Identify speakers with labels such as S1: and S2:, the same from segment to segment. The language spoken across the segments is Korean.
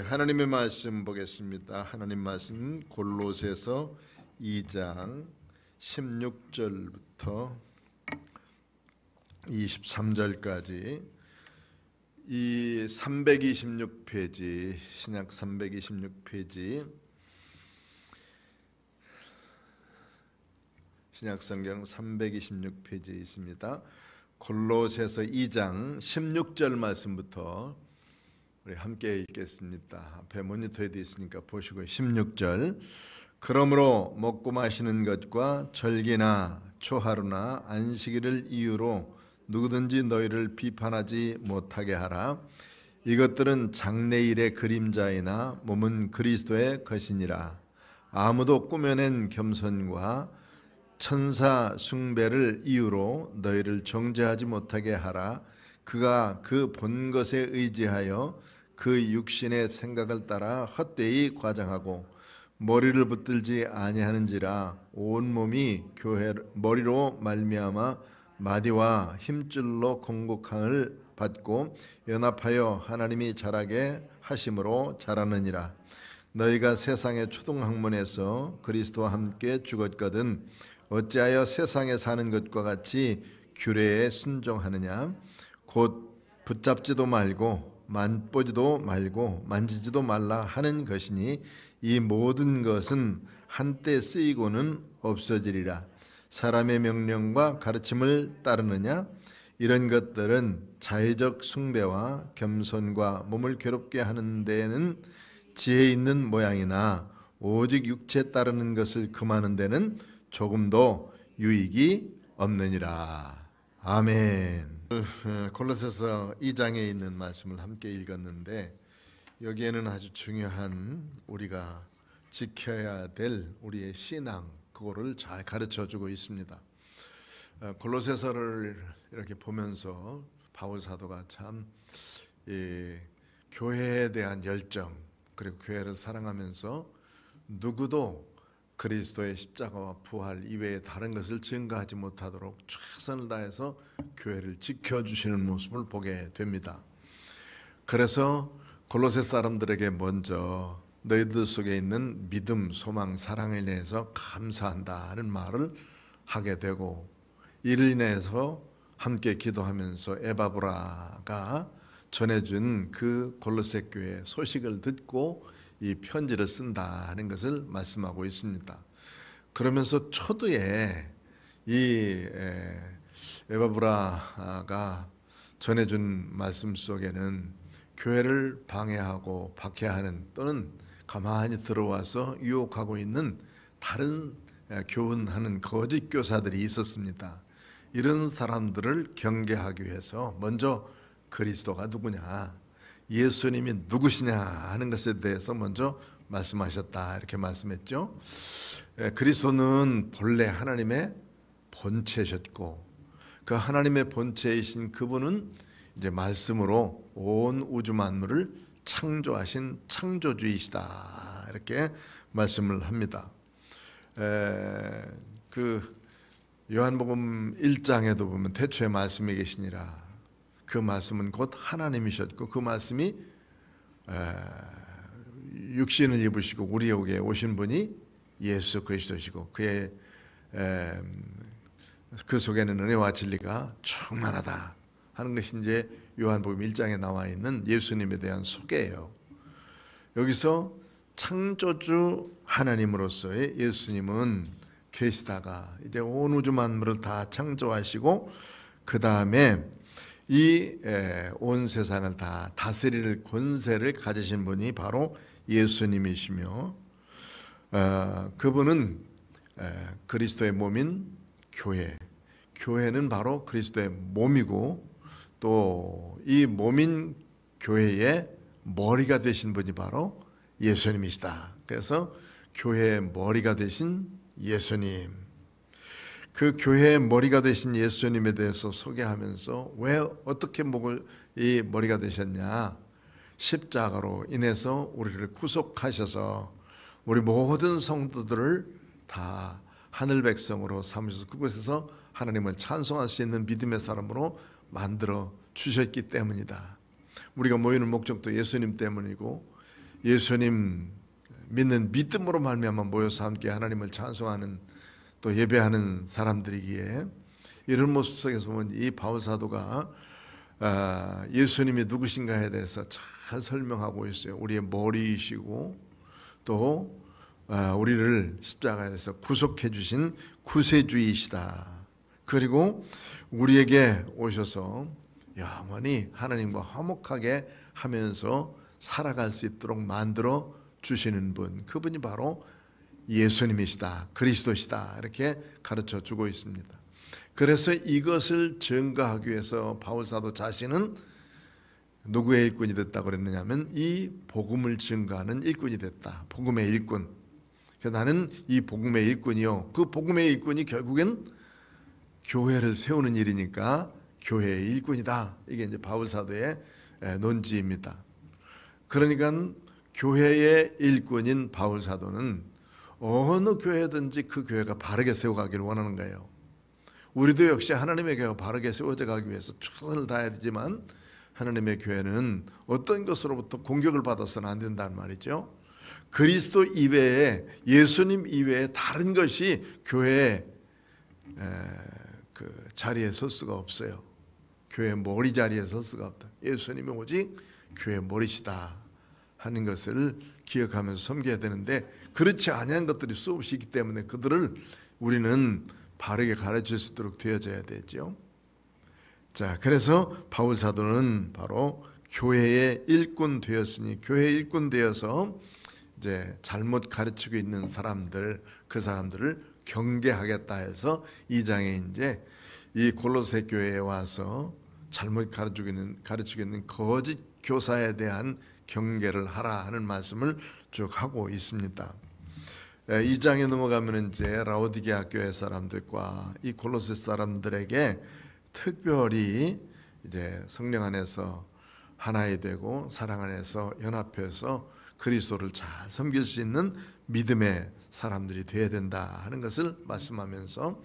S1: 하나님의 말씀 보겠습니다. 하나님 말씀 골로새서 2장 16절부터 23절까지 이 326페이지 신약 326페이지 신약성경 326페이지에 있습니다. 골로새서 2장 16절 말씀부터 우리 함께 읽겠습니다. 앞에 모니터에 되어 있으니까 보시고 16절 그러므로 먹고 마시는 것과 절기나 초하루나 안식일을 이유로 누구든지 너희를 비판하지 못하게 하라. 이것들은 장래일의 그림자이나 몸은 그리스도의 것이니라. 아무도 꾸며낸 겸손과 천사 숭배를 이유로 너희를 정죄하지 못하게 하라. 그가 그 본 것에 의지하여 그 육신의 생각을 따라 헛되이 과장하고 머리를 붙들지 아니하는지라. 온 몸이 교회 머리로 말미암아 마디와 힘줄로 건국함을 받고 연합하여 하나님이 자라게 하심으로 자라느니라. 너희가 세상의 초등학문에서 그리스도와 함께 죽었거든 어찌하여 세상에 사는 것과 같이 규례에 순종하느냐. 곧 붙잡지도 말고 만보지도 말고 만지지도 말라 하는 것이니 이 모든 것은 한때 쓰이고는 없어지리라. 사람의 명령과 가르침을 따르느냐. 이런 것들은 자의적 숭배와 겸손과 몸을 괴롭게 하는 데에는 지혜 있는 모양이나 오직 육체에 따르는 것을 금하는 데는 조금도 유익이 없느니라. 아멘. 골로새서 2장에 있는 말씀을 함께 읽었는데 여기에는 아주 중요한 우리가 지켜야 될 우리의 신앙 그거를 잘 가르쳐주고 있습니다. 골로새서를 이렇게 보면서 바울 사도가 참 교회에 대한 열정 그리고 교회를 사랑하면서 누구도 그리스도의 십자가와 부활 이외에 다른 것을 증거하지 못하도록 최선을 다해서 교회를 지켜주시는 모습을 보게 됩니다. 그래서 골로새 사람들에게 먼저 너희들 속에 있는 믿음, 소망, 사랑에 대해서 감사한다는 말을 하게 되고 이를 인해서 함께 기도하면서 에바브라가 전해준 그 골로새 교회 소식을 듣고 이 편지를 쓴다는 것을 말씀하고 있습니다. 그러면서 초두에 이 에바브라가 전해준 말씀 속에는 교회를 방해하고 박해하는 또는 가만히 들어와서 유혹하고 있는 다른 교훈하는 거짓 교사들이 있었습니다. 이런 사람들을 경계하기 위해서 먼저 그리스도가 누구냐, 예수님이 누구시냐 하는 것에 대해서 먼저 말씀하셨다 이렇게 말씀했죠. 그리스도는 본래 하나님의 본체셨고 그 하나님의 본체이신 그분은 이제 말씀으로 온 우주 만물을 창조하신 창조주이시다 이렇게 말씀을 합니다. 그 요한복음 1장에도 보면 태초에 말씀이 계시니라. 그 말씀은 곧 하나님이셨고 그 말씀이 육신을 입으시고 우리에게 오신 분이 예수 그리스도시고 그의 그 속에는 은혜와 진리가 충만하다 하는 것이 이제 요한복음 1장에 나와 있는 예수님에 대한 소개예요. 여기서 창조주 하나님으로서의 예수님은 계시다가 이제 온 우주 만물을 다 창조하시고 그 다음에 이 온 세상을 다 다스릴 권세를 가지신 분이 바로 예수님이시며 그분은 그리스도의 몸인 교회는 바로 그리스도의 몸이고 또 이 몸인 교회의 머리가 되신 분이 바로 예수님이시다. 그래서 교회의 머리가 되신 예수님, 그 교회의 머리가 되신 예수님에 대해서 소개하면서 왜 어떻게 이 머리가 되셨냐, 십자가로 인해서 우리를 구속하셔서 우리 모든 성도들을 다 하늘 백성으로 삼으셔서 그곳에서 하나님을 찬송할 수 있는 믿음의 사람으로 만들어 주셨기 때문이다. 우리가 모이는 목적도 예수님 때문이고 예수님 믿는 믿음으로 말미암아 모여서 함께 하나님을 찬송하는 또 예배하는 사람들이기에 이런 모습 속에서 보면 이 바울 사도가 예수님이 누구신가에 대해서 잘 설명하고 있어요. 우리의 머리이시고 또 우리를 십자가에서 구속해 주신 구세주이시다. 그리고 우리에게 오셔서 영원히 하나님과 화목하게 하면서 살아갈 수 있도록 만들어 주시는 분, 그분이 바로 예수님이시다, 그리스도시다, 이렇게 가르쳐 주고 있습니다. 그래서 이것을 증거하기 위해서 바울 사도 자신은 누구의 일꾼이 됐다고 그랬느냐면 이 복음을 증거하는 일꾼이 됐다. 복음의 일꾼. 나는 이 복음의 일꾼이요. 그 복음의 일꾼이 결국엔 교회를 세우는 일이니까 교회의 일꾼이다. 이게 이제 바울 사도의 논지입니다. 그러니까 교회의 일꾼인 바울 사도는 어느 교회든지 그 교회가 바르게 세워가기를 원하는 거예요. 우리도 역시 하나님의 교회가 바르게 세워져 가기 위해서 최선을 다해야 되지만 하나님의 교회는 어떤 것으로부터 공격을 받아서는 안 된다는 말이죠. 그리스도 이외에, 예수님 이외에 다른 것이 교회의 그 자리에 설 수가 없어요. 교회 머리 자리에 설 수가 없다. 예수님이 오직 교회 머리시다 하는 것을 기억하면서 섬겨야 되는데, 그렇지 아니한 것들이 수없이 있기 때문에 그들을 우리는 바르게 가르칠 수 있도록 되어져야 되죠. 자, 그래서 바울 사도는 바로 교회의 일꾼 되었으니, 교회의 일꾼 되어서 이제 잘못 가르치고 있는 사람들, 그 사람들을 경계하겠다 해서 2장에 이제 이 골로새 교회에 와서 잘못 가르치고 있는 거짓 교사에 대한 경계를 하라 하는 말씀을 쭉 하고 있습니다. 2장에 넘어가면 이제 라오디게아 교회 사람들과 이 골로새 사람들에게 특별히 이제 성령 안에서 하나이 되고 사랑 안에서 연합해서 그리스도를 잘 섬길 수 있는 믿음의 사람들이 되어야 된다 하는 것을 말씀하면서,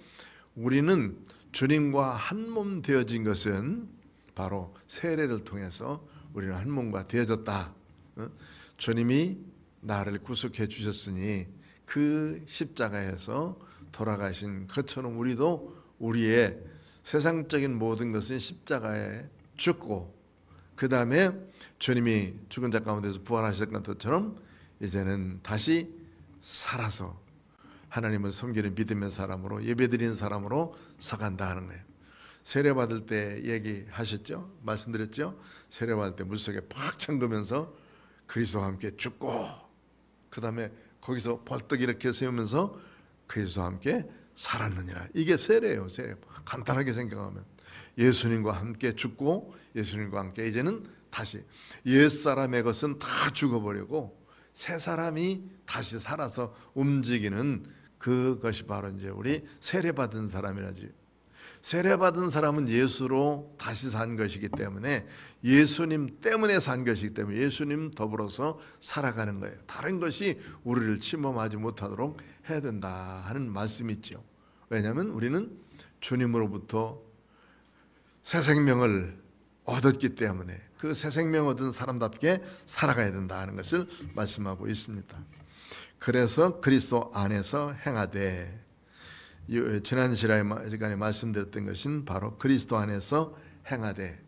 S1: 우리는 주님과 한 몸 되어진 것은 바로 세례를 통해서 우리는 한 몸과 되어졌다. 주님이 나를 구속해 주셨으니 그 십자가에서 돌아가신 것처럼 우리도 우리의 세상적인 모든 것은 십자가에 죽고, 그 다음에 주님이 죽은 자 가운데서 부활하셨던 것처럼 이제는 다시 살아서 하나님을 섬기는 믿음의 사람으로, 예배드리는 사람으로 서간다 하는 거예요. 세례받을 때 얘기하셨죠? 말씀드렸죠? 세례받을 때 물속에 팍 잠그면서 그리스도와 함께 죽고, 그 다음에 거기서 벌떡 이렇게 세우면서 그리스도와 함께 살았느니라. 이게 세례예요. 세례. 간단하게 생각하면 예수님과 함께 죽고 예수님과 함께 이제는 다시 옛사람의 것은 다 죽어버리고 새 사람이 다시 살아서 움직이는 그것이 바로 이제 우리 세례받은 사람이라지. 세례받은 사람은 예수로 다시 산 것이기 때문에, 예수님 때문에 산 것이기 때문에 예수님 더불어서 살아가는 거예요. 다른 것이 우리를 침범하지 못하도록 해야 된다 하는 말씀이 있죠. 왜냐하면 우리는 주님으로부터 새 생명을 얻었기 때문에 그 새 생명 얻은 사람답게 살아가야 된다 하는 것을 말씀하고 있습니다. 그래서 그리스도 안에서 행하되, 지난 시간에 말씀드렸던 것은 바로 그리스도 안에서 행하되,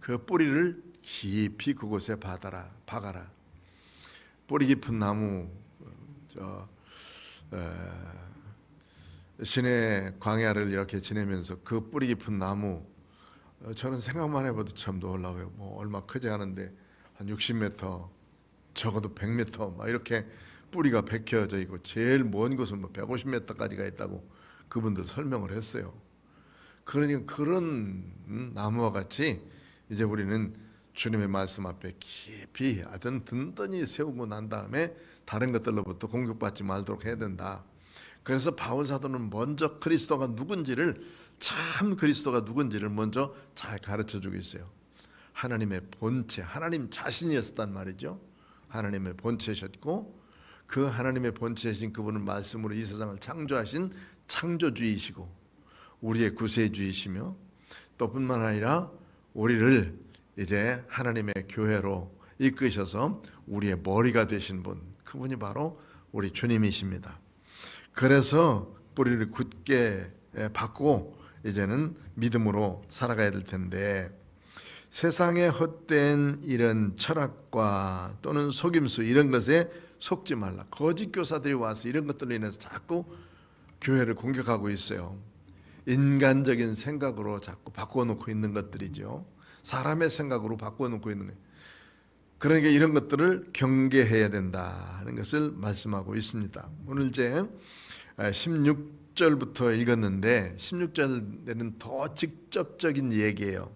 S1: 그 뿌리를 깊이 그곳에 박아라. 뿌리 깊은 나무, 신의 광야를 이렇게 지내면서 그 뿌리 깊은 나무, 저는 생각만 해봐도 참 놀라워요. 뭐 얼마 크지 않은데 한 60m, 적어도 100m 막 이렇게 뿌리가 베껴져 있고, 제일 먼 곳은 뭐 150m까지가 있다고 그분도 설명을 했어요. 그러니까 그런 나무와 같이 이제 우리는 주님의 말씀 앞에 깊이 하여튼 든든히 세우고 난 다음에 다른 것들로부터 공격받지 말도록 해야 된다. 그래서 바울 사도는 먼저 그리스도가 누군지를, 참 그리스도가 누군지를 먼저 잘 가르쳐주고 있어요. 하나님의 본체, 하나님 자신이었단 말이죠. 하나님의 본체셨고, 그 하나님의 본체이신 그분은 말씀으로 이 세상을 창조하신 창조주이시고 우리의 구세주이시며, 또 뿐만 아니라 우리를 이제 하나님의 교회로 이끄셔서 우리의 머리가 되신 분, 그분이 바로 우리 주님이십니다. 그래서 뿌리를 굳게 받고 이제는 믿음으로 살아가야 될 텐데, 세상의 헛된 이런 철학과 또는 속임수 이런 것에 속지 말라. 거짓 교사들이 와서 이런 것들로 인해서 자꾸 교회를 공격하고 있어요. 인간적인 생각으로 자꾸 바꿔놓고 있는 것들이죠. 사람의 생각으로 바꿔놓고 있는 거예요. 그러니까 이런 것들을 경계해야 된다 하는 것을 말씀하고 있습니다. 오늘 이제 16절부터 읽었는데 16절에는 더 직접적인 얘기예요.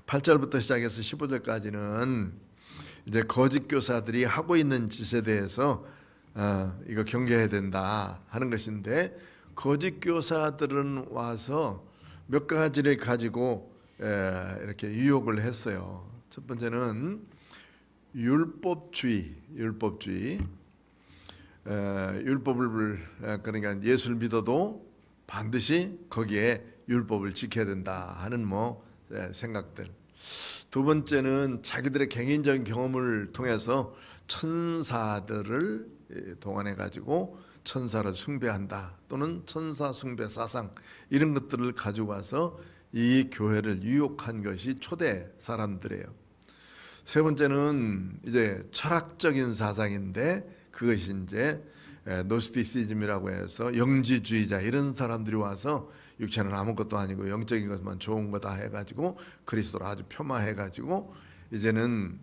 S1: 8절부터 시작해서 15절까지는 이제 거짓 교사들이 하고 있는 짓에 대해서 이거 경계해야 된다 하는 것인데, 거짓 교사들은 와서 몇 가지를 가지고 이렇게 유혹을 했어요. 첫 번째는 율법주의. 율법을 그러니까 예수를 믿어도 반드시 거기에 율법을 지켜야 된다 하는 생각들. 두 번째는 자기들의 개인적인 경험을 통해서 천사들을 동원해 가지고 천사를 숭배한다, 또는 천사 숭배 사상, 이런 것들을 가지고 와서 이 교회를 유혹한 것이 초대 사람들이에요. 세 번째는 이제 철학적인 사상인데, 그것이 이제 노스티시즘이라고 해서 영지주의자, 이런 사람들이 와서 육체는 아무것도 아니고 영적인 것만 좋은 거다 해가지고 그리스도를 아주 폄하해가지고 이제는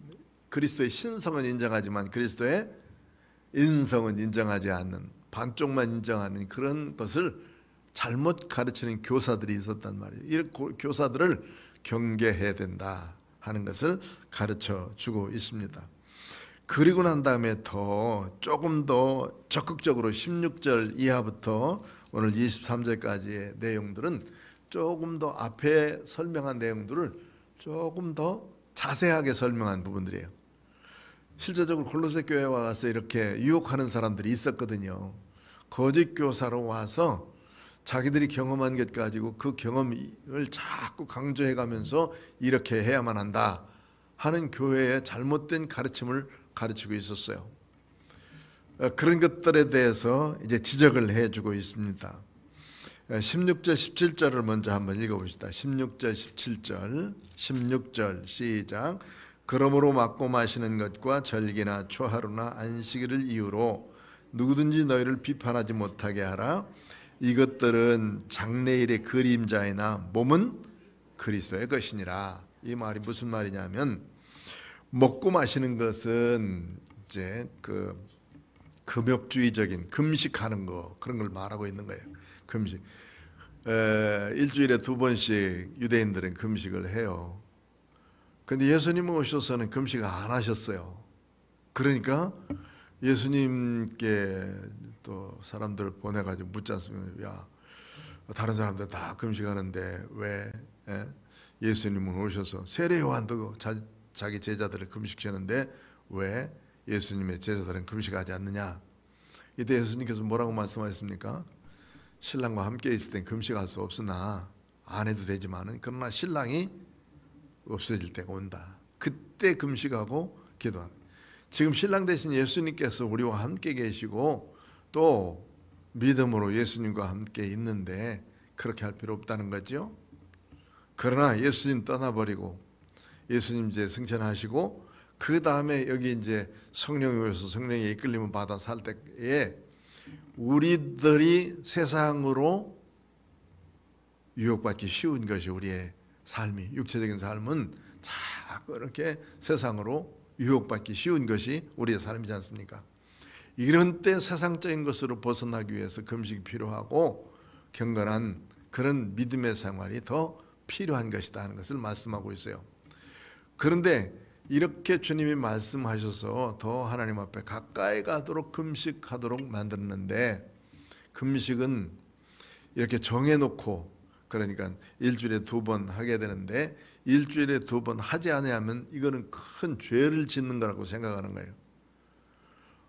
S1: 그리스도의 신성은 인정하지만 그리스도의 인성은 인정하지 않는, 반쪽만 인정하는 그런 것을 잘못 가르치는 교사들이 있었단 말이에요. 이 교사들을 경계해야 된다 하는 것을 가르쳐 주고 있습니다. 그리고 난 다음에 조금 더 적극적으로 16절 이하부터 오늘 23절까지의 내용들은 조금 더 앞에 설명한 내용들을 조금 더 자세하게 설명한 부분들이에요. 실제적으로 골로새 교회에 와서 이렇게 유혹하는 사람들이 있었거든요. 거짓 교사로 와서 자기들이 경험한 것 가지고 그 경험을 자꾸 강조해 가면서 이렇게 해야만 한다 하는 교회의 잘못된 가르침을 가르치고 있었어요. 그런 것들에 대해서 이제 지적을 해주고 있습니다. 16절 17절을 먼저 한번 읽어봅시다. 16절 17절 16절 시작. 그러므로 먹고 마시는 것과 절기나 초하루나 안식일을 이유로 누구든지 너희를 비판하지 못하게 하라. 이것들은 장래일의 그림자이나 몸은 그리스도의 것이니라. 이 말이 무슨 말이냐면, 먹고 마시는 것은 이제 그 금욕주의적인 금식하는 거, 그런 걸 말하고 있는 거예요. 금식. 일주일에 2번씩 유대인들은 금식을 해요. 근데 예수님 오셔서는 금식 안 하셨어요. 그러니까 예수님께 또 사람들 보내가지고 묻지 않습니까? 야, 다른 사람들 다 금식하는데 왜 예수님은 오셔서, 세례 요한도 자기 제자들을 금식시키는데 왜 예수님의 제자들은 금식하지 않느냐? 이때 예수님께서 뭐라고 말씀하셨습니까? 신랑과 함께 있을 땐 금식할 수 없으나 안 해도 되지만은, 그러나 신랑이 없어질 때가 온다. 그때 금식하고 기도하는. 지금 신랑 대신 예수님께서 우리와 함께 계시고 또 믿음으로 예수님과 함께 있는데 그렇게 할 필요 없다는 거죠. 그러나 예수님 떠나버리고 예수님 이제 승천하시고 그 다음에 여기 이제 성령이 오셔서 성령의 이끌림을 받아 살 때에 우리들이 세상으로 유혹받기 쉬운 것이 우리의 삶이, 육체적인 삶은 자꾸 이렇게 세상으로 유혹받기 쉬운 것이 우리의 삶이지 않습니까? 이런 때 세상적인 것으로 벗어나기 위해서 금식이 필요하고 경건한 그런 믿음의 생활이 더 필요한 것이다 하는 것을 말씀하고 있어요. 그런데 이렇게 주님이 말씀하셔서 더 하나님 앞에 가까이 가도록 금식하도록 만들었는데, 금식은 이렇게 정해놓고, 그러니까 일주일에 2번 하게 되는데 일주일에 2번 하지 않으면 이거는 큰 죄를 짓는 거라고 생각하는 거예요.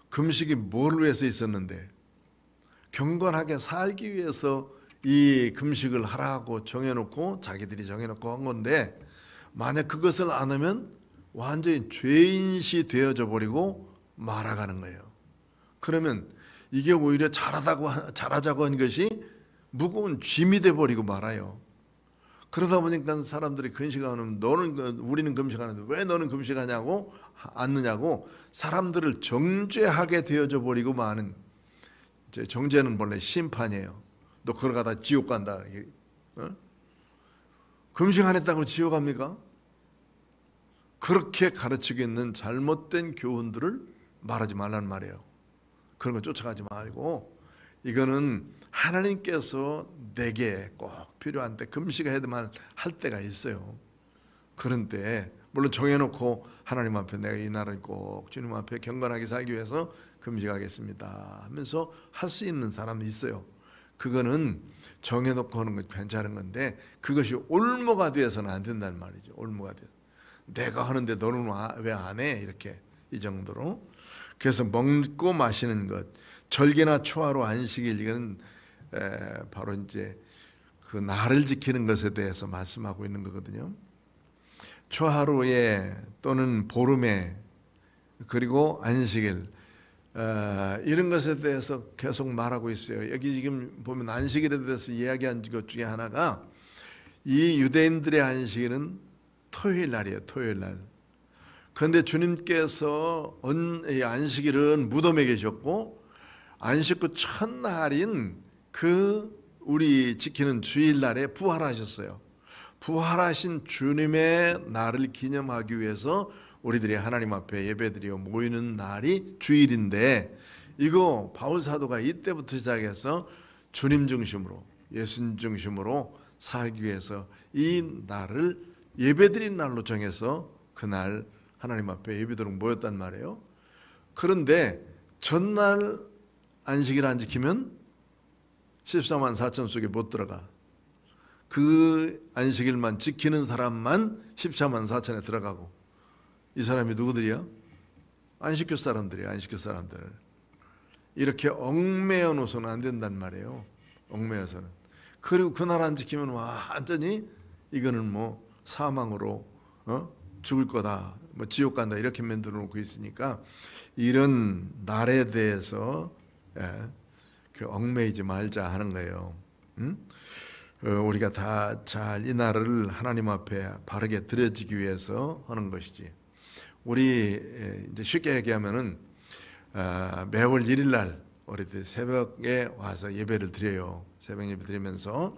S1: 금식이 뭘 위해서 있었는데, 경건하게 살기 위해서 이 금식을 하라고 정해놓고 자기들이 정해놓고 한 건데, 만약 그것을 안 하면 완전히 죄인시 되어져 버리고 말아가는 거예요. 그러면 이게 오히려 잘하자고 한 것이 무거운 짐이 돼 버리고 말아요. 그러다 보니까 사람들이 금식하면 우리는 금식하는데 왜 너는 금식하냐고 않느냐고 사람들을 정죄하게 되어져 버리고 마는, 정죄는 원래 심판이에요. 너 걸어가다 지옥 간다. 금식 안 했다고 지옥 갑니까? 그렇게 가르치고 있는 잘못된 교훈들을 말하지 말라는 말이에요. 그런 거 쫓아가지 말고, 이거는 하나님께서 내게 꼭 필요한 때 금식해야만 할 때가 있어요. 그런 때 물론 정해놓고 하나님 앞에 내가 이 날은 꼭 주님 앞에 경건하게 살기 위해서 금식하겠습니다 하면서 할 수 있는 사람이 있어요. 그거는 정해놓고 하는 건 괜찮은 건데, 그것이 올무가 되어서는 안 된다는 말이죠. 올무가 돼서 내가 하는데 너는 왜 안 해? 이렇게, 이 정도로. 그래서 먹고 마시는 것, 절기나 초하루 안식일, 이건 바로 이제 그 날을 지키는 것에 대해서 말씀하고 있는 거거든요. 초하루에 또는 보름에, 그리고 안식일, 이런 것에 대해서 계속 말하고 있어요. 여기 지금 보면 안식일에 대해서 이야기한 것 중에 하나가, 이 유대인들의 안식일은 토요일 날이에요. 토요일 날. 그런데 주님께서 안식일은 무덤에 계셨고, 안식 후 첫날인 그 우리 지키는 주일날에 부활하셨어요. 부활하신 주님의 날을 기념하기 위해서 우리들이 하나님 앞에 예배드리고 모이는 날이 주일인데, 이거 바울 사도가 이때부터 시작해서 주님 중심으로, 예수님 중심으로 살기 위해서 이 날을 예배드리는 날로 정해서 그날 하나님 앞에 예배드리고 모였단 말이에요. 그런데 전날 안식일 안 지키면 14만 4천 속에 못 들어가. 그 안식일만 지키는 사람만 14만 4천에 들어가고, 이 사람이 누구들이야? 안식교 사람들이야. 안식교 사람들. 이렇게 얽매여 놓아서는 안 된단 말이에요. 얽매여서는. 그리고 그날 안 지키면 완전히 이거는 뭐 사망으로 죽을 거다, 뭐 지옥 간다, 이렇게 만들어 놓고 있으니까, 이런 날에 대해서 그 얽매이지 말자 하는 거예요. 우리가 다 잘 이 날을 하나님 앞에 바르게 드려지기 위해서 하는 것이지. 우리 이제 쉽게 얘기하면은 매월 1일 날 우리들 새벽에 와서 예배를 드려요. 새벽 예배 드리면서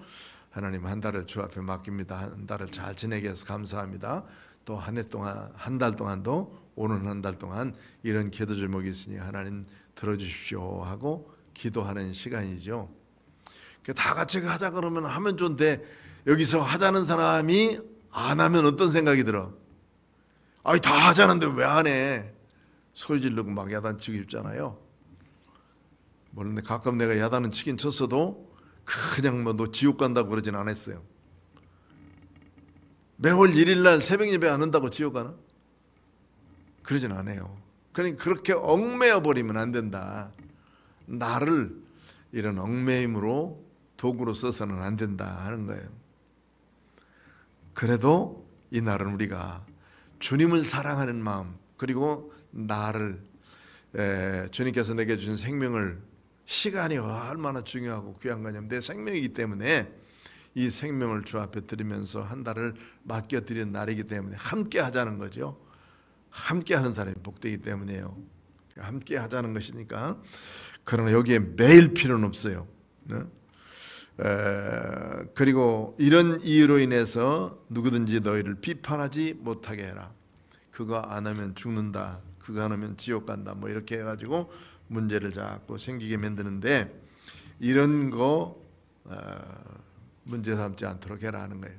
S1: 하나님, 한 달을 주 앞에 맡깁니다. 한 달을 잘 지내게 해서 감사합니다. 또 한 해 동안, 한 달 동안도, 오는 한 달 동안 이런 기도 제목이 있으니 하나님 들어주십시오 하고 기도하는 시간이죠. 다 같이 하자 그러면 하면 좋은데, 여기서 하자는 사람이 안 하면 어떤 생각이 들어? 아니, 다 하자는데 왜 안 해? 소리 지르고 막 야단치고 싶잖아요. 물론 가끔 내가 야단은 치긴 쳤어도 그냥 뭐 너 지옥 간다고 그러진 않았어요. 매월 1일 날 새벽 예배 안 한다고 지옥 가나? 그러진 않아요. 그러니까 그렇게 얽매여 버리면 안 된다. 나를 이런 얽매임으로 도구로 써서는 안 된다 하는 거예요. 그래도 이 날은 우리가 주님을 사랑하는 마음, 그리고 나를, 주님께서 내게 주신 생명을, 시간이 얼마나 중요하고 귀한 거냐면 내 생명이기 때문에 이 생명을 주 앞에 드리면서 한 달을 맡겨드리는 날이기 때문에 함께 하자는 거죠. 함께 하는 사람이 복되기 때문에요. 함께 하자는 것이니까. 그러나 여기에 매일 필요는 없어요. 그리고 이런 이유로 인해서 누구든지 너희를 비판하지 못하게 해라. 그거 안 하면 죽는다, 그거 안 하면 지옥 간다, 뭐 이렇게 해가지고 문제를 자꾸 생기게 만드는데, 이런 거 문제 삼지 않도록 해라 하는 거예요.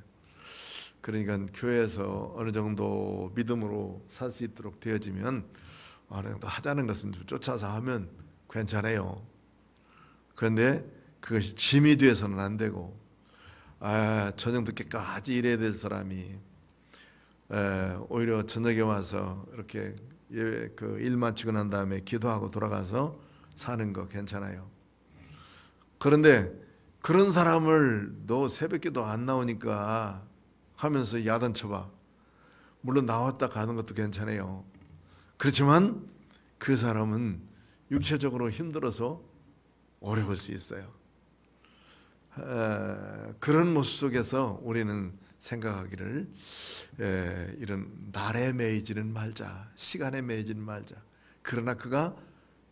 S1: 그러니까 교회에서 어느 정도 믿음으로 살 수 있도록 되어지면 어느 정도 하자는 것은 좀 쫓아서 하면 괜찮아요. 그런데 그것이 짐이 되어서는 안 되고, 저녁 늦게까지 일해야 될 사람이 오히려 저녁에 와서 이렇게 그 일 마치고 난 다음에 기도하고 돌아가서 사는 거 괜찮아요. 그런데 그런 사람을 너 새벽기도 안 나오니까 하면서 야단 쳐봐. 물론 나왔다 가는 것도 괜찮아요. 그렇지만 그 사람은 육체적으로 힘들어서 어려울 수 있어요. 그런 모습 속에서 우리는 생각하기를 이런 날에 매이지는 말자, 시간에 매이지는 말자. 그러나 그가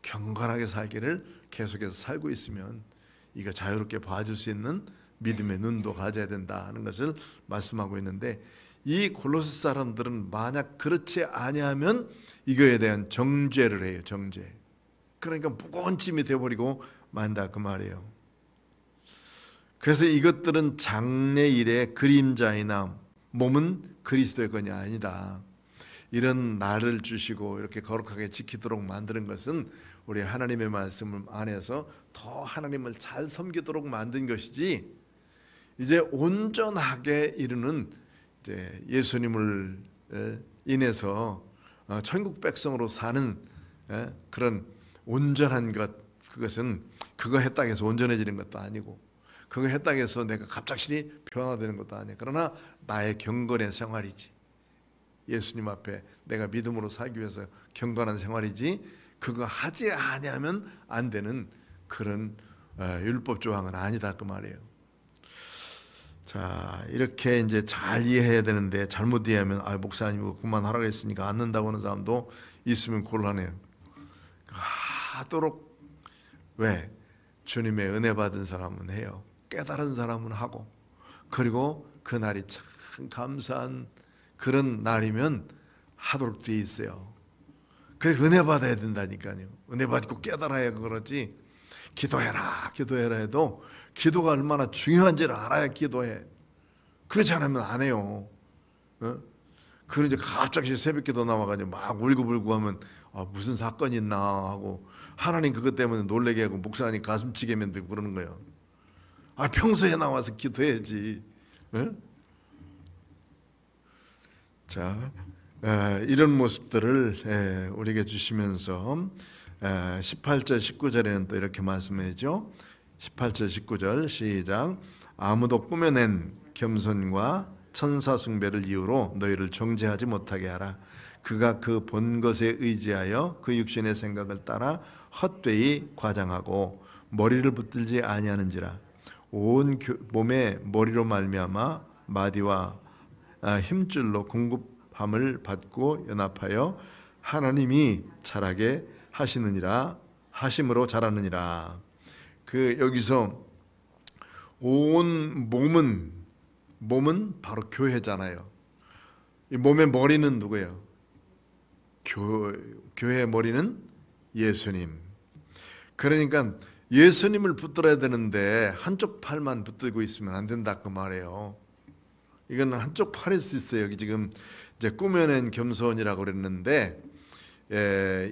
S1: 경건하게 살기를 계속해서 살고 있으면 이거 자유롭게 봐줄 수 있는 믿음의 눈도 가져야 된다 하는 것을 말씀하고 있는데, 이 골로새 사람들은 만약 그렇지 아니하면 이거에 대한 정죄를 해요. 정죄. 그러니까 무거운 짐이 되어버리고 만다 그 말이에요. 그래서 이것들은 장래일의 그림자이나 몸은 그리스도의 것이 아니다. 이런 날을 주시고 이렇게 거룩하게 지키도록 만드는 것은 우리 하나님의 말씀 안에서 더 하나님을 잘 섬기도록 만든 것이지, 이제 온전하게 이루는 이제 예수님을 인해서 천국 백성으로 사는 그런 온전한 것, 그것은 그거 했다고 해서 온전해지는 것도 아니고, 그거 했다고 해서 내가 갑작스레 변화되는 것도 아니야. 그러나 나의 경건의 생활이지, 예수님 앞에 내가 믿음으로 살기 위해서 경건한 생활이지, 그거 하지 아니하면 안 되는 그런 율법 조항은 아니다 그 말이에요. 자, 이렇게 이제 잘 이해해야 되는데, 잘못 이해하면 목사님 그만하라고 했으니까 안 는다고 하는 사람도 있으면 곤란해요. 하도록, 왜? 주님의 은혜 받은 사람은 해요. 깨달은 사람은 하고, 그리고 그 날이 참 감사한 그런 날이면 하도록 돼 있어요. 그래, 은혜 받아야 된다니까요. 은혜 받고 깨달아야 그러지, 기도해라 기도해라 해도 기도가 얼마나 중요한지를 알아야 기도해. 그렇지 않으면 안 해요. 그런 이제 갑자기 새벽기도 나와가지고 막 울고불고 하면 무슨 사건이 있나 하고, 하나님 그것 때문에 놀래게 하고 목사님 가슴치게 만들고 그러는 거예요. 평소에 나와서 기도해야지. 자, 이런 모습들을 우리에게 주시면서 18절 19절에는 또 이렇게 말씀해죠. 18절 19절 시작. 아무도 꾸며낸 겸손과 천사 숭배를 이유로 너희를 정죄하지 못하게 하라. 그가 그 본 것에 의지하여 그 육신의 생각을 따라 헛되이 과장하고 머리를 붙들지 아니하는지라. 온 몸의 머리로 말미암아 마디와 힘줄로 공급함을 받고 연합하여 하나님이 자라게 하시느니라, 하심으로 자라느니라. 그 여기서 온 몸은 바로 교회잖아요. 이 몸의 머리는 누구예요? 교회의 머리는 예수님. 그러니까 예수님을 붙들어야 되는데 한쪽 팔만 붙들고 있으면 안 된다 그 말이에요. 이건 한쪽 팔일 수 있어요. 여기 지금 이제 꾸며낸 겸손이라고 그랬는데,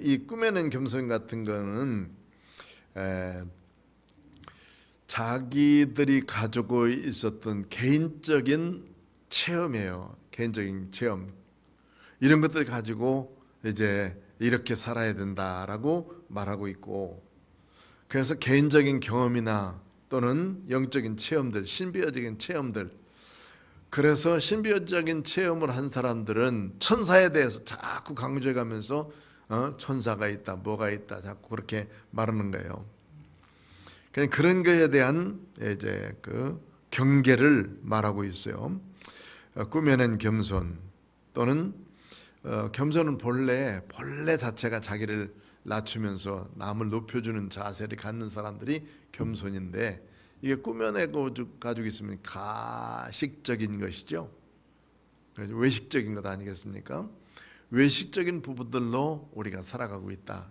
S1: 이 꾸며낸 겸손 같은 거는 자기들이 가지고 있었던 개인적인 체험이에요. 개인적인 체험. 이런 것들 가지고 이제 이렇게 살아야 된다라고 말하고 있고, 그래서 개인적인 경험이나 또는 영적인 체험들, 신비적인 체험들, 그래서 신비적인 체험을 한 사람들은 천사에 대해서 자꾸 강조해 가면서 천사가 있다, 뭐가 있다, 자꾸 그렇게 말하는 거예요. 그런 것에 대한 이제 그 경계를 말하고 있어요. 꾸며낸 겸손 또는 겸손은 본래 자체가 자기를 낮추면서 남을 높여주는 자세를 갖는 사람들이 겸손인데, 이게 꾸며내고 가지고 있으면 가식적인 것이죠. 외식적인 것 아니겠습니까? 외식적인 부분들로 우리가 살아가고 있다.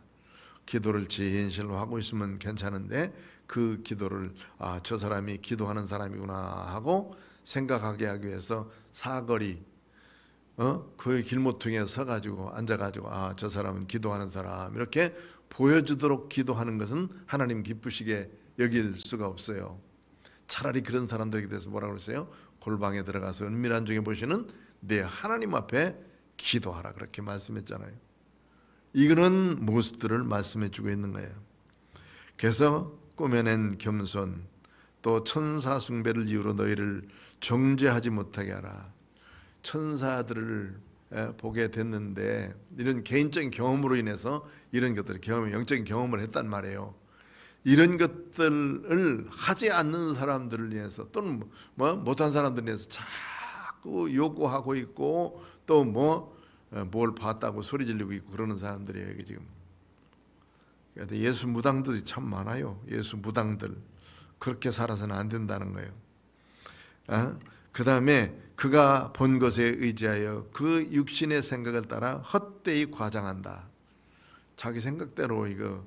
S1: 기도를 진실로 하고 있으면 괜찮은데 그 기도를 저 사람이 기도하는 사람이구나 하고 생각하게 하기 위해서 사거리 그 길모퉁이에 서가지고 앉아가지고 저 사람은 기도하는 사람 이렇게 보여주도록 기도하는 것은 하나님 기쁘시게 여길 수가 없어요. 차라리 그런 사람들에게 대해서 뭐라고 그랬어요? 골방에 들어가서 은밀한 중에 보시는 내 하나님 앞에 기도하라 그렇게 말씀했잖아요. 이런 모습들을 말씀해 주고 있는 거예요. 그래서 꾸며낸 겸손 또 천사 숭배를 이유로 너희를 정죄하지 못하게 하라. 천사들을 보게 됐는데 이런 개인적인 경험으로 인해서 이런 것들을 영적인 경험을 했단 말이에요. 이런 것들을 하지 않는 사람들을 위해서 또는 뭐 못한 사람들을 위해서 자꾸 요구하고 있고 또 뭘 봤다고 소리 지르고 있고 그러는 사람들이에요. 이게 지금 예수 무당들이 참 많아요. 예수 무당들 그렇게 살아서는 안 된다는 거예요. 그 다음에 그가 본 것에 의지하여 그 육신의 생각을 따라 헛되이 과장한다. 자기 생각대로 이거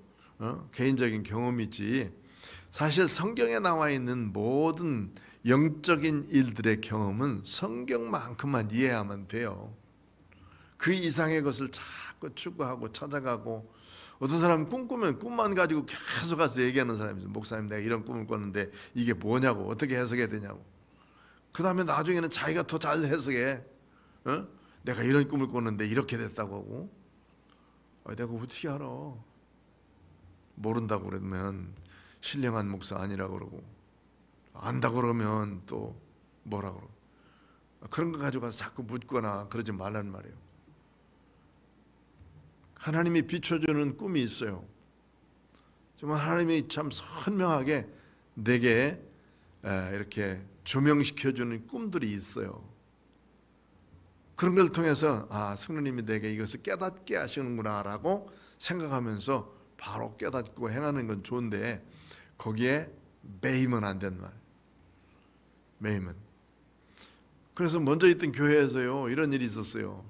S1: 개인적인 경험이지 사실 성경에 나와 있는 모든 영적인 일들의 경험은 성경만큼만 이해하면 돼요. 그 이상의 것을 자꾸 추구하고 찾아가고 어떤 사람은 꿈꾸면 꿈만 가지고 계속 가서 얘기하는 사람이 있어요. 목사님 내가 이런 꿈을 꿨는데 이게 뭐냐고 어떻게 해석해야 되냐고. 그 다음에 나중에는 자기가 더 잘 해석해. 내가 이런 꿈을 꿨는데 이렇게 됐다고 하고. 내가 어떻게 알아. 모른다고 그러면 신령한 목사 아니라고 그러고 안다고 그러면 또 뭐라고 그러고 그런 거 가지고 가서 자꾸 묻거나 그러지 말라는 말이에요. 하나님이 비춰주는 꿈이 있어요. 정말 하나님이 참 선명하게 내게 이렇게 조명시켜주는 꿈들이 있어요. 그런 걸 통해서 성령님이 내게 이것을 깨닫게 하시는구나 라고 생각하면서 바로 깨닫고 행하는 건 좋은데 거기에 매이면 안 되는 말. 매이면. 그래서 먼저 있던 교회에서요 이런 일이 있었어요.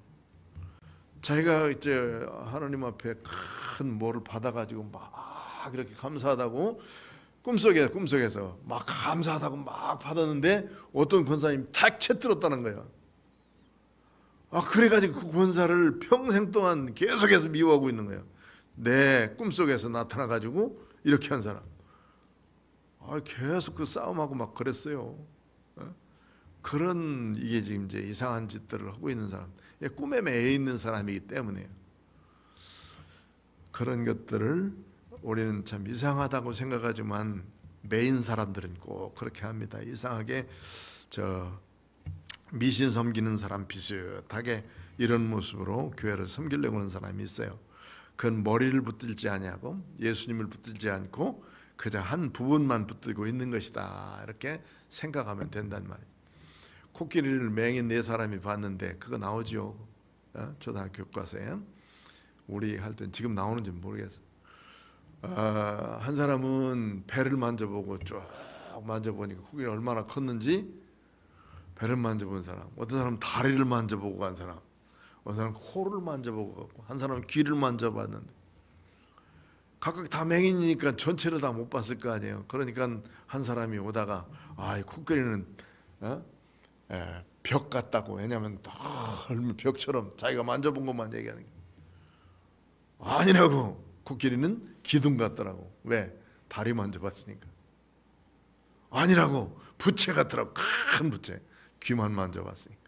S1: 자기가 이제 하나님 앞에 큰 뭐를 받아가지고 막 이렇게 감사하다고 꿈속에서 막 감사하다고 막 받았는데 어떤 권사님이 탁 채들었다는 거예요. 그래가지고 그 권사를 평생 동안 계속해서 미워하고 있는 거예요. 내 꿈속에서 나타나가지고 이렇게 한 사람. 계속 그 싸움하고 막 그랬어요. 그런 이게 지금 이제 이상한 짓들을 하고 있는 사람, 꿈에 매여 있는 사람이기 때문에 그런 것들을 우리는 참 이상하다고 생각하지만 매인 사람들은 꼭 그렇게 합니다. 이상하게 미신 섬기는 사람 비슷하게 이런 모습으로 교회를 섬기려고 하는 사람이 있어요. 그건 머리를 붙들지 아니하고 예수님을 붙들지 않고 그저 한 부분만 붙들고 있는 것이다 이렇게 생각하면 된단 말이에요. 코끼리를 맹인 4사람이 봤는데 그거 나오죠. 초등학교 교과서에 우리 할 땐 지금 나오는지 모르겠어. 한 사람은 배를 만져보고 쭉 만져보니까 코끼리 얼마나 컸는지 배를 만져본 사람, 어떤 사람은 다리를 만져보고 간 사람, 어떤 사람은 코를 만져보고 갔고 한 사람은 귀를 만져봤는데 각각 다 맹인이니까 전체를 다 못 봤을 거 아니에요. 그러니까 한 사람이 오다가 이 코끼리는 벽 같다고. 왜냐하면 넓은 벽처럼 자기가 만져본 것만 얘기하는 게 아니라고. 코끼리는 기둥 같더라고. 왜? 다리 만져봤으니까. 아니라고. 부채 같더라고. 큰 부채. 귀만 만져봤으니까.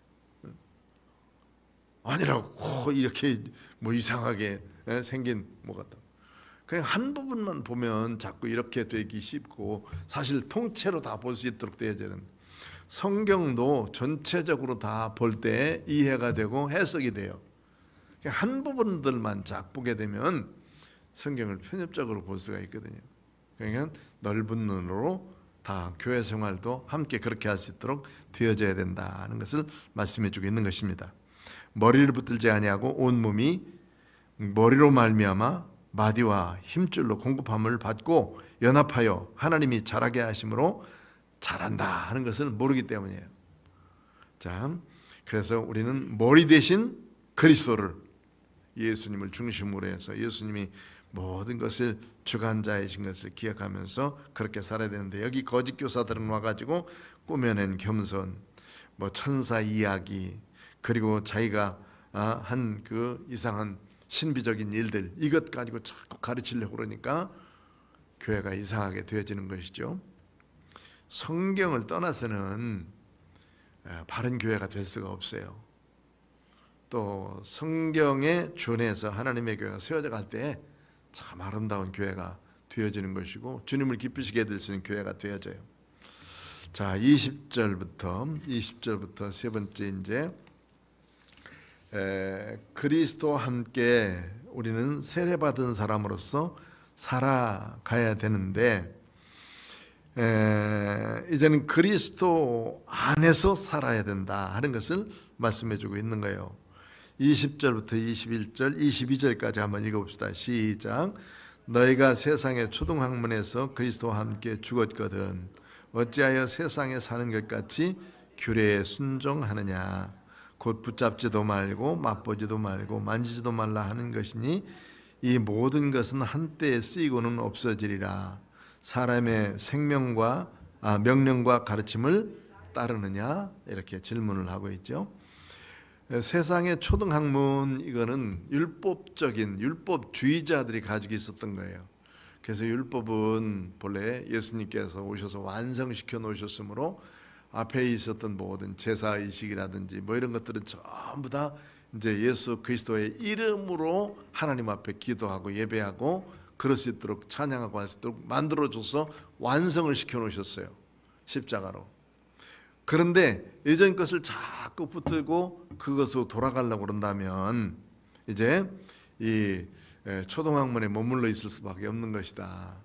S1: 아니라고. 이렇게 이상하게 생긴 뭐 같다. 그냥 한 부분만 보면 자꾸 이렇게 되기 쉽고 사실 통째로 다 볼 수 있도록 되어지는 성경도 전체적으로 다 볼 때 이해가 되고 해석이 돼요. 한 부분들만 쫙 보게 되면 성경을 편협적으로 볼 수가 있거든요. 그러니까 넓은 눈으로 다 교회 생활도 함께 그렇게 할 수 있도록 되어져야 된다는 것을 말씀해주고 있는 것입니다. 머리를 붙들지 아니하고 온 몸이 머리로 말미암아 마디와 힘줄로 공급함을 받고 연합하여 하나님이 자라게 하심으로 잘한다 하는 것을 모르기 때문이에요. 자, 그래서 우리는 머리 대신 그리스도를, 예수님을 중심으로 해서 예수님이 모든 것을 주관자이신 것을 기억하면서 그렇게 살아야 되는데, 여기 거짓 교사들은 와가지고 꾸며낸 겸손, 천사 이야기, 그리고 자기가 한 그 이상한 신비적인 일들, 이것 가지고 자꾸 가르치려고 그러니까 교회가 이상하게 되어지는 것이죠. 성경을 떠나서는 바른 교회가 될 수가 없어요. 또 성경에 준해서 하나님의 교회가 세워져 갈 때 참 아름다운 교회가 되어지는 것이고 주님을 기쁘시게 될 수 있는 교회가 되어져요. 자, 20절부터 세 번째 이제 그리스도와 함께 우리는 세례받은 사람으로서 살아가야 되는데 이제는 그리스도 안에서 살아야 된다 하는 것을 말씀해주고 있는 거예요. 20절부터 21절, 22절까지 한번 읽어봅시다. 시작. 너희가 세상의 초등학문에서 그리스도와 함께 죽었거든 어찌하여 세상에 사는 것 같이 규례에 순종하느냐. 곧 붙잡지도 말고 맛보지도 말고 만지지도 말라 하는 것이니 이 모든 것은 한때에 쓰이고는 없어지리라. 사람의 명령과 가르침을 따르느냐 이렇게 질문을 하고 있죠. 세상의 초등학문 이거는 율법적인 율법주의자들이 가지고 있었던 거예요. 그래서 율법은 본래 예수님께서 오셔서 완성시켜 놓으셨으므로 앞에 있었던 모든 제사의식이라든지 뭐 이런 것들은 전부 다 이제 예수 그리스도의 이름으로 하나님 앞에 기도하고 예배하고 그럴 수 있도록 찬양하고 할 수 있도록 만들어줘서 완성을 시켜 놓으셨어요. 십자가로. 그런데 예전 것을 자꾸 붙들고 그것으로 돌아가려고 그런다면 이제 이 초등학문에 머물러 있을 수밖에 없는 것이다.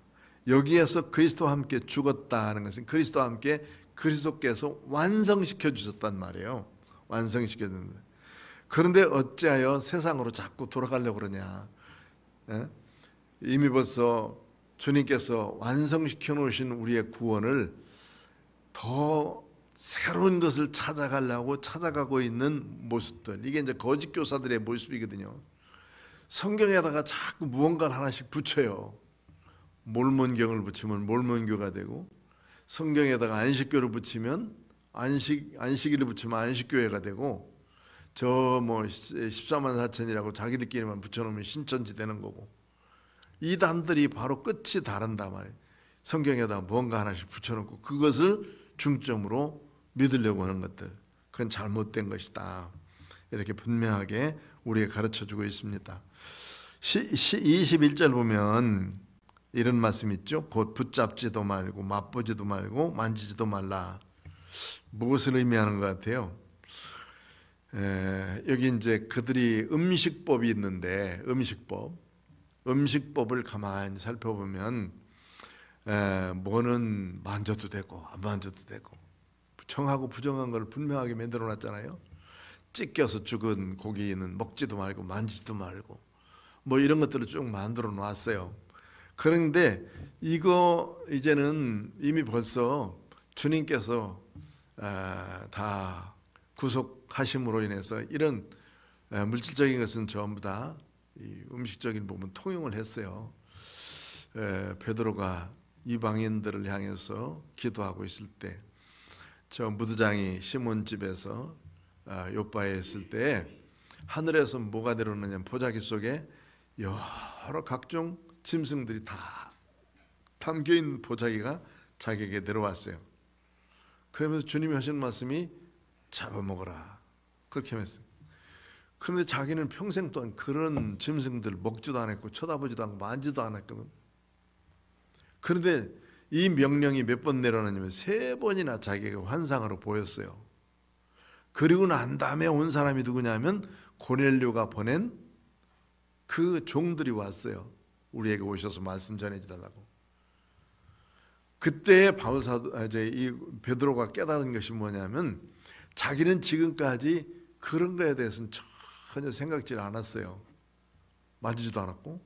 S1: 여기에서 그리스도와 함께 죽었다 하는 것은 그리스도와 함께 그리스도께서 완성시켜 주셨단 말이에요. 완성시켜 주는데 그런데 어찌하여 세상으로 자꾸 돌아가려고 그러냐. 이미 벌써 주님께서 완성시켜 놓으신 우리의 구원을 더 새로운 것을 찾아가고 있는 모습들, 이게 이제 거짓 교사들의 모습이거든요. 성경에다가 자꾸 무언가를 하나씩 붙여요. 몰몬경을 붙이면 몰몬교가 되고, 성경에다가 안식교를 붙이면 안식일을 붙이면 안식교회가 되고, 저 뭐 14만 4천이라고 자기들끼리만 붙여놓으면 신천지 되는 거고, 이단들이 바로 끝이 다른단 말이에요. 성경에다 뭔가 하나씩 붙여놓고 그것을 중점으로 믿으려고 하는 것들, 그건 잘못된 것이다. 이렇게 분명하게 우리에게 가르쳐주고 있습니다. 21절 보면 이런 말씀 있죠. 곧 붙잡지도 말고 맛보지도 말고 만지지도 말라. 무엇을 의미하는 것 같아요? 여기 이제 그들이 음식법이 있는데 음식법을 가만히 살펴보면 뭐는 만져도 되고 안 만져도 되고 정하고 부정한 걸 분명하게 만들어 놨잖아요. 찢겨서 죽은 고기는 먹지도 말고 만지지도 말고 뭐 이런 것들을 쭉 만들어 놨어요. 그런데 이거 이제는 이미 벌써 주님께서 다 구속하심으로 인해서 이런 물질적인 것은 전부 다 이 음식적인 부분 통용을 했어요. 베드로가 이방인들을 향해서 기도하고 있을 때, 저 무드장이 시몬 집에서 요바에 있을 때 하늘에서 뭐가 내려오느냐면 보자기 속에 여러 각종 짐승들이 다 담겨있는 보자기가 자기에게 내려왔어요. 그러면서 주님이 하신 말씀이 잡아먹어라, 그렇게 했어요. 그런데 자기는 평생 동안 그런 짐승들을 먹지도 않았고 쳐다보지도 않고 만지도 않았거든. 그런데 이 명령이 몇 번 내려오냐면 3번이나 자기가 환상으로 보였어요. 그리고 난 다음에 온 사람이 누구냐면 고넬료가 보낸 그 종들이 왔어요. 우리에게 오셔서 말씀 전해주달라고. 그때 이 베드로가 깨달은 것이 뭐냐면 자기는 지금까지 그런 거에 대해서는 전혀 생각지 않았어요. 만지지도 않았고.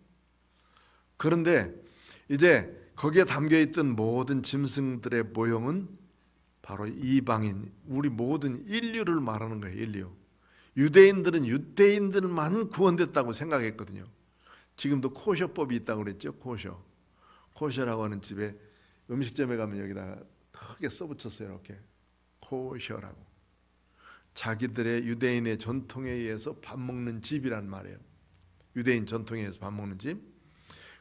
S1: 그런데 이제 거기에 담겨있던 모든 짐승들의 모형은 바로 이방인, 우리 모든 인류를 말하는 거예요. 인류. 유대인들은 유대인들만 구원됐다고 생각했거든요. 지금도 코셔법이 있다고 그랬죠. 코셔라고 하는 집에 음식점에 가면 여기다가 크게 써붙였어요. 이렇게 코셔라고. 자기들의 유대인의 전통에 의해서 밥 먹는 집이란 말이에요. 유대인 전통에 의해서 밥 먹는 집.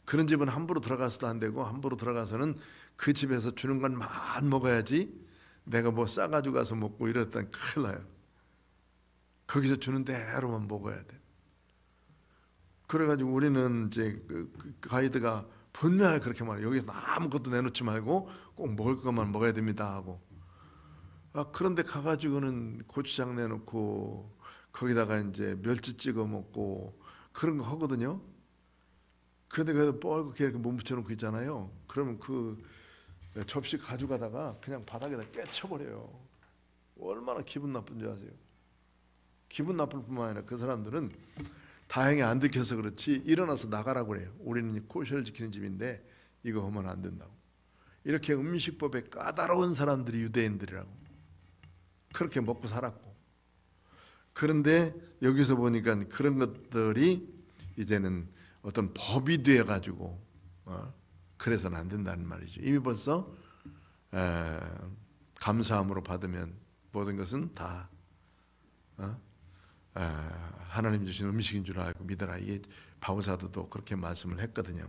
S1: 그런 집은 함부로 들어가서도 안 되고, 함부로 들어가서는 그 집에서 주는 것만 먹어야지, 내가 뭐 싸가지고 가서 먹고 이랬다면 큰일 나요. 거기서 주는 대로만 먹어야 돼. 그래가지고 우리는 이제 그 가이드가 분명하게 그렇게 말해요. 여기서 아무것도 내놓지 말고 꼭 먹을 것만 먹어야 됩니다 하고. 그런데 가가지고는 고추장 내놓고 거기다가 이제 멸치 찍어 먹고 그런 거 하거든요. 그런데 그 뻘겋게 이렇게 몸 붙여놓고 있잖아요. 그러면 그 접시 가져가다가 그냥 바닥에다 깨쳐버려요. 얼마나 기분 나쁜지 아세요? 기분 나쁠 뿐만 아니라 그 사람들은 다행히 안 들켜서 그렇지 일어나서 나가라고 그래요. 우리는 코셔를 지키는 집인데 이거 하면 안 된다고. 이렇게 음식법에 까다로운 사람들이 유대인들이라고. 그렇게 먹고 살았고. 그런데 여기서 보니까 그런 것들이 이제는 어떤 법이 되어 가지고 그래서는 안 된다는 말이죠. 이미 벌써 감사함으로 받으면 모든 것은 다 하나님 주신 음식인 줄 알고 믿어라. 이게 바울사도도 그렇게 말씀을 했거든요.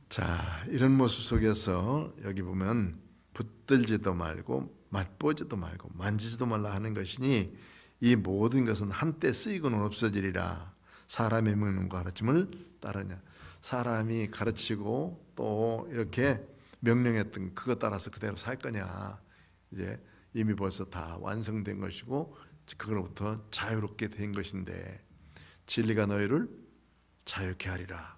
S1: 자, 이런 모습 속에서 여기 보면 붙들지도 말고 맛보지도 말고 만지지도 말라 하는 것이니 이 모든 것은 한때 쓰이고는 없어지리라. 사람의 명령과 가르침을 따르냐. 사람이 가르치고 또 이렇게 명령했던 그것 따라서 그대로 살 거냐. 이제 이미 벌써 다 완성된 것이고 그로부터 자유롭게 된 것인데 진리가 너희를 자유케 하리라.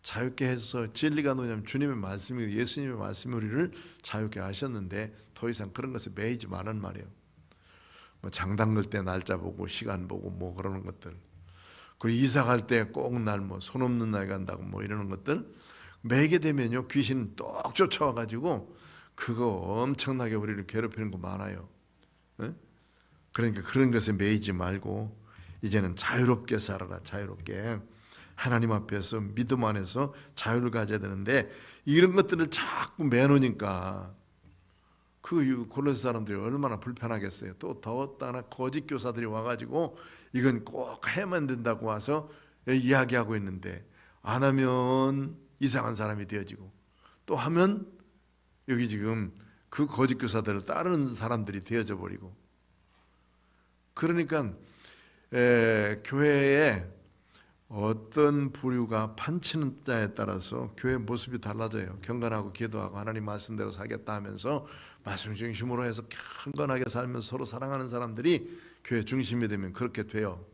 S1: 자유케 해서 진리가 뭐냐면 주님의 말씀이 예수님의 말씀이 우리를 자유케 하셨는데 더 이상 그런 것에 매이지 말란 말이에요. 뭐 장당 걸 때 날짜 보고 시간 보고 뭐 그러는 것들, 그리고 이사 갈 때 꼭 날 뭐 손 없는 날 간다고 뭐 이러는 것들 매게 되면요 귀신 똑 쫓아와 가지고 그거 엄청나게 우리를 괴롭히는 거 많아요. 네? 그러니까 그런 것에 매이지 말고 이제는 자유롭게 살아라. 자유롭게 하나님 앞에서 믿음 안에서 자유를 가져야 되는데 이런 것들을 자꾸 매놓으니까 그 골로새 사람들이 얼마나 불편하겠어요. 또 더웠다나 거짓 교사들이 와가지고 이건 꼭 해야만 된다고 와서 이야기하고 있는데 안 하면 이상한 사람이 되어지고 또 하면 여기 지금 그 거짓 교사들을 따르는 사람들이 되어져 버리고 그러니까 교회에 어떤 부류가 판치는 자에 따라서 교회 모습이 달라져요. 경건하고 기도하고 하나님 말씀대로 살겠다 하면서 말씀 중심으로 해서 경건하게 살면서 서로 사랑하는 사람들이 교회 중심이 되면 그렇게 돼요.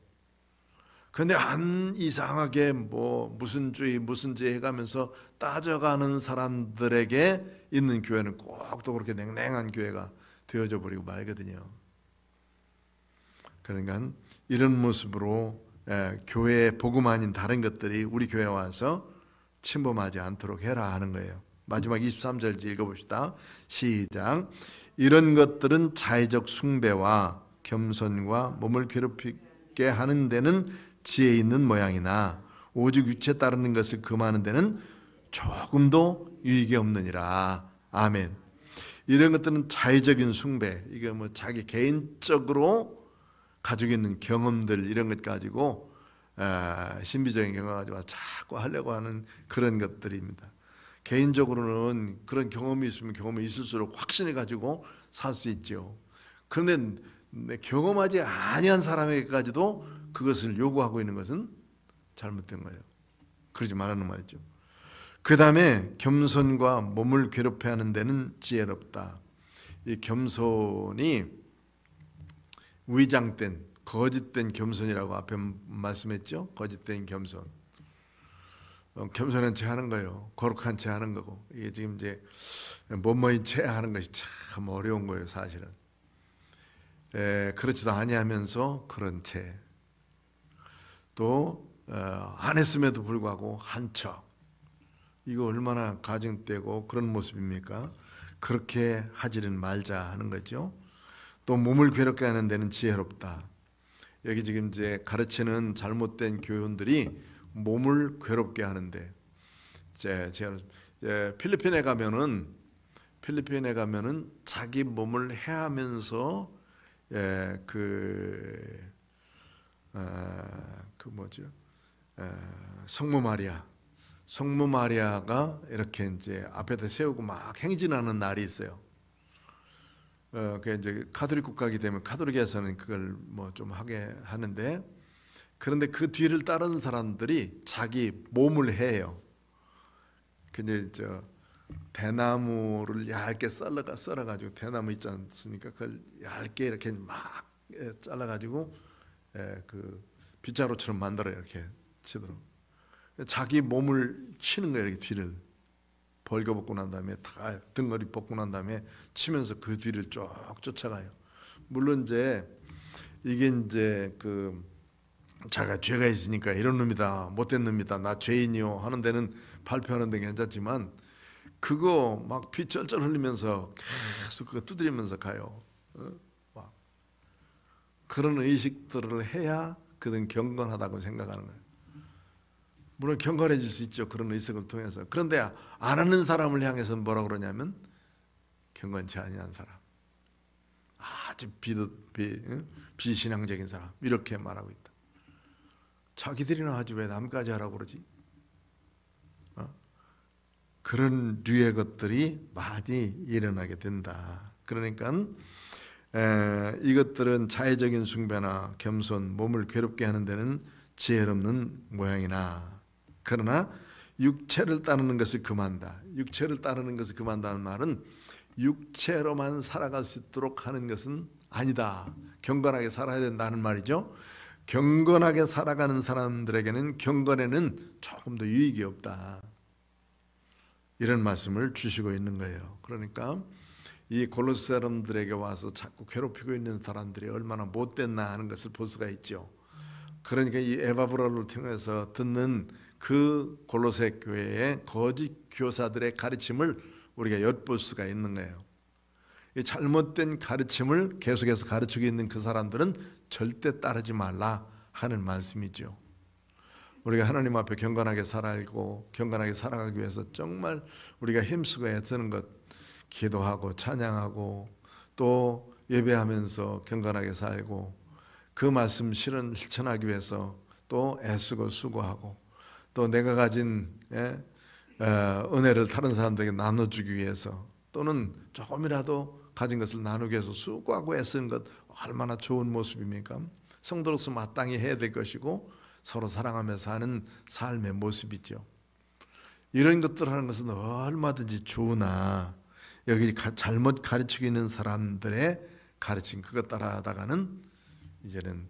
S1: 그런데 안 이상하게 뭐 무슨 주의 무슨 죄 해가면서 따져가는 사람들에게 있는 교회는 꼭 또 그렇게 냉랭한 교회가 되어져 버리고 말거든요. 그러니까 이런 모습으로 교회의 복음 아닌 다른 것들이 우리 교회에 와서 침범하지 않도록 해라 하는 거예요. 마지막 23절 읽어봅시다. 시작. 이런 것들은 자의적 숭배와 겸손과 몸을 괴롭히게 하는 데는 지혜 있는 모양이나 오직 육체 따르는 것을 금하는 데는 조금도 유익이 없느니라. 아멘. 이런 것들은 자의적인 숭배, 이게 뭐 자기 개인적으로 가지고 있는 경험들 이런 것 가지고 신비적인 경험 가지고 자꾸 하려고 하는 그런 것들입니다. 개인적으로는 그런 경험이 있으면 경험이 있을수록 확신을 가지고 살 수 있죠. 그런데 경험하지 아니한 사람에게까지도 그것을 요구하고 있는 것은 잘못된 거예요. 그러지 말라는 말이죠. 그 다음에 겸손과 몸을 괴롭혀 하는 데는 지혜롭다. 이 겸손이 위장된 거짓된 겸손이라고 앞에 말씀했죠. 거짓된 겸손. 겸손한 채 하는 거예요. 거룩한 채 하는 거고. 이게 지금 이제 뭐뭐인 채 하는 것이 참 어려운 거예요, 사실은. 그렇지도 아니하면서 그런 채. 또 안 했음에도 불구하고 한 척. 이거 얼마나 가증되고 그런 모습입니까? 그렇게 하지는 말자 하는 거죠. 또 몸을 괴롭게 하는 데는 지혜롭다. 여기 지금 이제 가르치는 잘못된 교훈들이 몸을 괴롭게 하는데, 제가 필리핀에 가면은 자기 몸을 해하면서 성모 마리아가 이렇게 이제 앞에다 세우고 막 행진하는 날이 있어요. 그 이제 가톨릭 국가이기 때문에 가톨릭에서는 그걸 뭐 좀 하게 하는데, 그런데 그 뒤를 따르는 사람들이 자기 몸을 해요. 근데 대나무를 얇게 썰어가지고 대나무 있지 않습니까? 그걸 얇게 이렇게 막 잘라가지고 그 빗자루처럼 만들어 이렇게 치도록. 자기 몸을 치는 거예요. 이렇게 뒤를 벌거벗고 난 다음에 다 등걸이 벗고 난 다음에 치면서 그 뒤를 쭉 쫓아가요. 물론 이게 그 자기가 죄가 있으니까 이런 놈이다, 못된 놈이다, 나 죄인이요 하는 데는 발표하는 데 괜찮지만 그거 막 피 쩔쩔 흘리면서 계속 그거 두드리면서 가요. 막 그런 의식들을 해야 그들은 경건하다고 생각하는 거예요. 물론 경건해질 수 있죠. 그런 의식을 통해서. 그런데 안 하는 사람을 향해서 뭐라 그러냐면 경건치 아니한 사람, 아주 비신앙적인 사람 이렇게 말하고 있다. 자기들이나 하지 왜 남까지 하라고 그러지? 그런 류의 것들이 많이 일어나게 된다. 그러니까 이것들은 자의적인 숭배나 겸손, 몸을 괴롭게 하는 데는 지혜롭는 모양이나 그러나 육체를 따르는 것을 금한다. 육체를 따르는 것을 금한다는 말은 육체로만 살아갈 수 있도록 하는 것은 아니다. 경건하게 살아야 된다는 말이죠. 경건하게 살아가는 사람들에게는 경건에는 조금 더 유익이 없다. 이런 말씀을 주시고 있는 거예요. 그러니까 이 골로새 사람들에게 와서 자꾸 괴롭히고 있는 사람들이 얼마나 못됐나 하는 것을 볼 수가 있죠. 그러니까 이 에바브라를 통해서 듣는 그 골로새 교회의 거짓 교사들의 가르침을 우리가 엿볼 수가 있는 거예요. 이 잘못된 가르침을 계속해서 가르치고 있는 그 사람들은 절대 따르지 말라 하는 말씀이죠. 우리가 하나님 앞에 경건하게 살아가고 경건하게 살아가기 위해서 정말 우리가 힘쓰고 애쓰는 것, 기도하고 찬양하고 또 예배하면서 경건하게 살고 그 말씀 실천하기 위해서 또 애쓰고 수고하고 또 내가 가진 은혜를 다른 사람들에게 나눠주기 위해서 또는 조금이라도 가진 것을 나누기 위해서 수고하고 애쓰는 것 얼마나 좋은 모습입니까? 성도로서 마땅히 해야 될 것이고 서로 사랑하면서 사는 삶의 모습이죠. 이런 것들 하는 것은 얼마든지 좋으나 여기 잘못 가르치고 있는 사람들의 가르침 그것 따라하다가는 이제는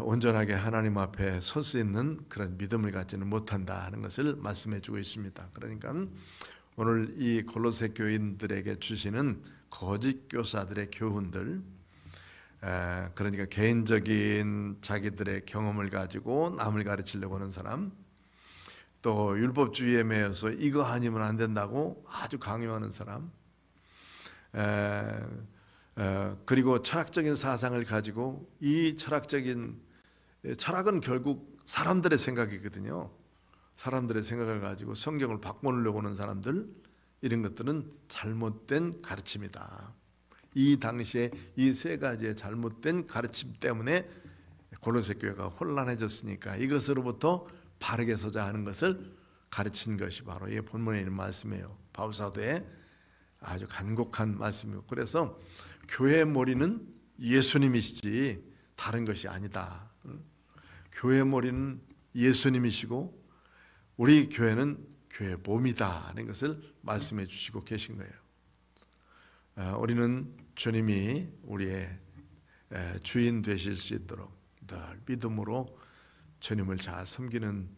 S1: 온전하게 하나님 앞에 설 수 있는 그런 믿음을 갖지는 못한다 하는 것을 말씀해 주고 있습니다. 그러니까 오늘 이 골로새 교인들에게 주시는 거짓 교사들의 교훈들, 그러니까 개인적인 자기들의 경험을 가지고 남을 가르치려고 하는 사람, 또 율법주의에 매여서 이거 아니면 안 된다고 아주 강요하는 사람, 그리고 철학적인 사상을 가지고 이 철학은 결국 사람들의 생각이거든요. 사람들의 생각을 가지고 성경을 바꿔놓으려고 하는 사람들, 이런 것들은 잘못된 가르침이다. 이 당시에 이 세 가지의 잘못된 가르침 때문에 골로새 교회가 혼란해졌으니까 이것으로부터 바르게 서자 하는 것을 가르친 것이 바로 이 본문에 있는 말씀이에요. 바울 사도의 아주 간곡한 말씀이고, 그래서 교회의 머리는 예수님이시지 다른 것이 아니다. 교회의 머리는 예수님이시고 우리 교회는 교회의 몸이다 하는 것을 말씀해 주시고 계신 거예요. 우리는 주님이 우리의 주인 되실 수 있도록 늘 믿음으로 주님을 잘 섬기는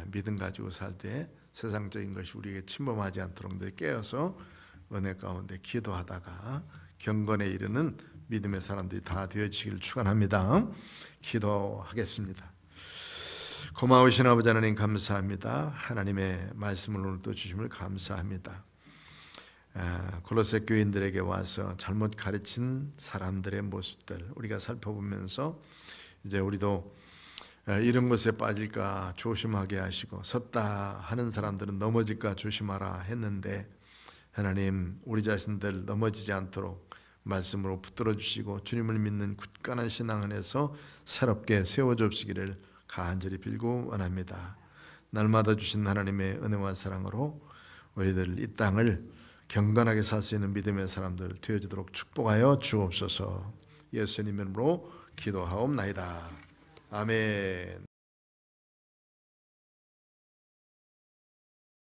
S1: 믿음 가지고 살 때 세상적인 것이 우리에게 침범하지 않도록 늘 깨어서 은혜 가운데 기도하다가 경건에 이르는 믿음의 사람들이 다 되어지기를 축원합니다. 기도하겠습니다. 고마우신 아버지 하나님 감사합니다. 하나님의 말씀을 오늘 또 주심을 감사합니다. 골로새 교인들에게 와서 잘못 가르친 사람들의 모습들 우리가 살펴보면서 이제 우리도 이런 것에 빠질까 조심하게 하시고 섰다 하는 사람들은 넘어질까 조심하라 했는데 하나님 우리 자신들 넘어지지 않도록 말씀으로 붙들어 주시고 주님을 믿는 굳건한 신앙 안에서 새롭게 세워 주시기를 간절히 빌고 원합니다. 날마다 주신 하나님의 은혜와 사랑으로 우리들 이 땅을 경건하게 살 수 있는 믿음의 사람들 되어지도록 축복하여 주옵소서. 예수님 이름으로 기도하옵나이다. 아멘.